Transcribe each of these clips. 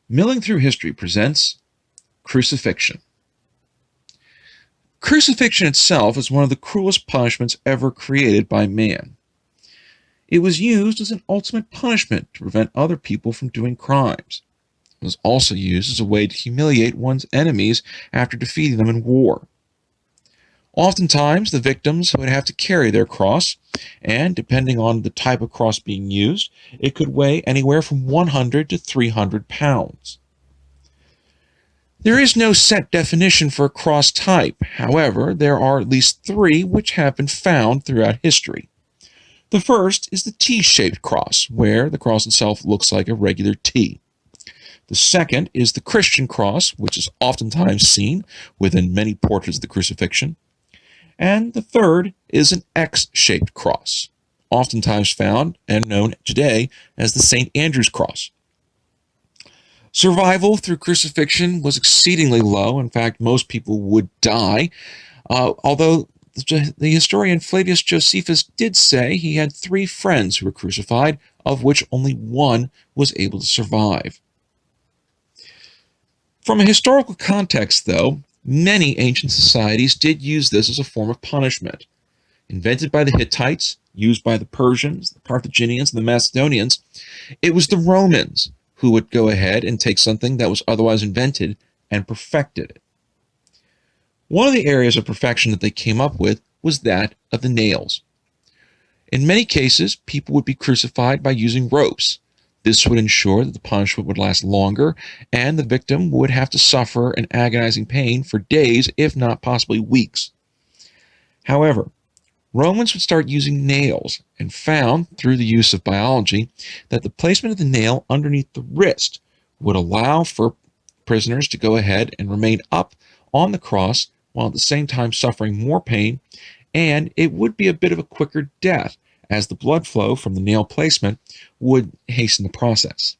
Milling Through History presents Crucifixion. Crucifixion itself is one of the cruelest punishments ever created by man. It was used as an ultimate punishment to prevent other people from doing crimes. It was also used as a way to humiliate one's enemies after defeating them in war. Oftentimes, the victims would have to carry their cross, and depending on the type of cross being used, it could weigh anywhere from 100 to 300 pounds. There is no set definition for a cross type. However, there are at least three which have been found throughout history. The first is the T-shaped cross, where the cross itself looks like a regular T. The second is the Christian cross, which is oftentimes seen within many portraits of the crucifixion. And the third is an X-shaped cross, oftentimes found and known today as the St. Andrew's cross. Survival through crucifixion was exceedingly low. In fact, most people would die, although the historian Flavius Josephus did say he had 3 friends who were crucified, of which only one was able to survive. From a historical context, though, many ancient societies did use this as a form of punishment. Invented by the Hittites, used by the Persians, the Carthaginians, and the Macedonians, it was the Romans who would go ahead and take something that was otherwise invented and perfected it. One of the areas of perfection that they came up with was that of the nails. In many cases, people would be crucified by using ropes. This would ensure that the punishment would last longer, and the victim would have to suffer an agonizing pain for days, if not possibly weeks. However, Romans would start using nails and found, through the use of biology, that the placement of the nail underneath the wrist would allow for prisoners to go ahead and remain up on the cross while at the same time suffering more pain, and it would be a bit of a quicker death as the blood flow from the nail placement would hasten the process.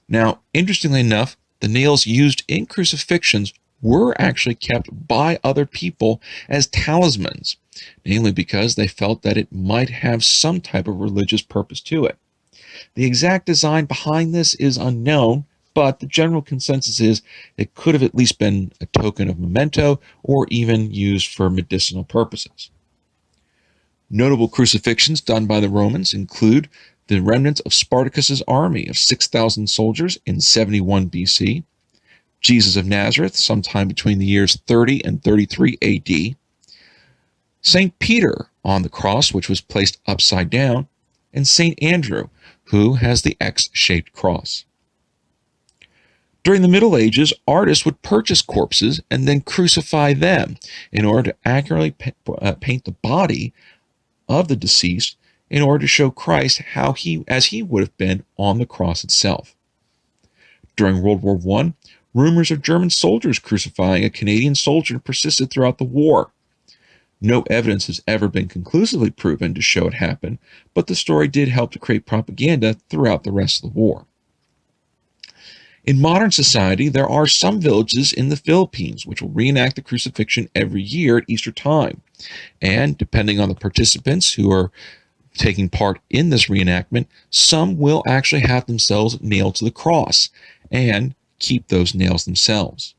Now, interestingly enough, the nails used in crucifixions were actually kept by other people as talismans, namely because they felt that it might have some type of religious purpose to it. The exact design behind this is unknown, but the general consensus is it could have at least been a token of memento or even used for medicinal purposes. Notable crucifixions done by the Romans include the remnants of Spartacus's army of 6,000 soldiers in 71 BC, Jesus of Nazareth sometime between the years 30 and 33 AD, St. Peter on the cross, which was placed upside down, and St. Andrew, who has the X-shaped cross. During the Middle Ages, artists would purchase corpses and then crucify them in order to accurately paint the body of the deceased in order to show Christ as he would have been on the cross itself. During World War I, rumors of German soldiers crucifying a Canadian soldier persisted throughout the war. No evidence has ever been conclusively proven to show it happened, but the story did help to create propaganda throughout the rest of the war. In modern society, there are some villages in the Philippines which will reenact the crucifixion every year at Easter time. And depending on the participants who are taking part in this reenactment, some will actually have themselves nailed to the cross and keep those nails themselves.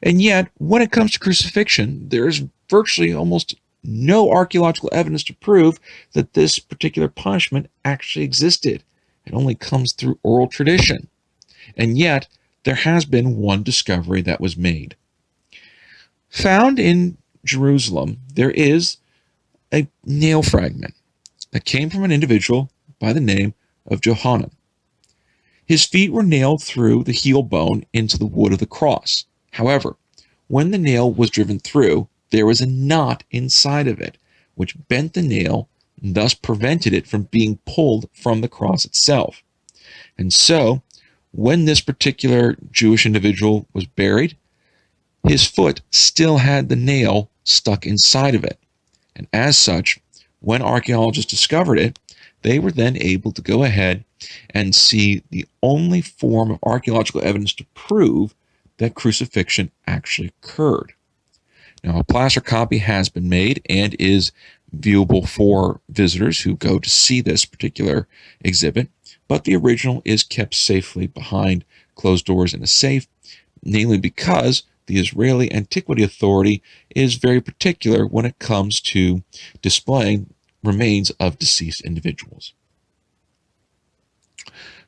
And yet, when it comes to crucifixion, there is virtually almost no archaeological evidence to prove that this particular punishment actually existed. It only comes through oral tradition. And yet, there has been one discovery that was made. Found in Jerusalem, there is a nail fragment that came from an individual by the name of Johanan. His feet were nailed through the heel bone into the wood of the cross. However, when the nail was driven through, there was a knot inside of it, which bent the nail and thus prevented it from being pulled from the cross itself. And so, when this particular Jewish individual was buried, his foot still had the nail stuck inside of it. And as such, when archaeologists discovered it, they were then able to go ahead and see the only form of archaeological evidence to prove that crucifixion actually occurred. Now, a plaster copy has been made and is viewable for visitors who go to see this particular exhibit, but the original is kept safely behind closed doors in a safe, namely because the Israeli Antiquity Authority is very particular when it comes to displaying remains of deceased individuals.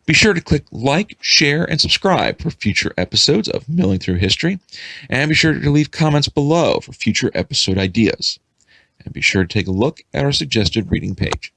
Be sure to click like, share, and subscribe for future episodes of Milling Through History, and be sure to leave comments below for future episode ideas. And be sure to take a look at our suggested reading page.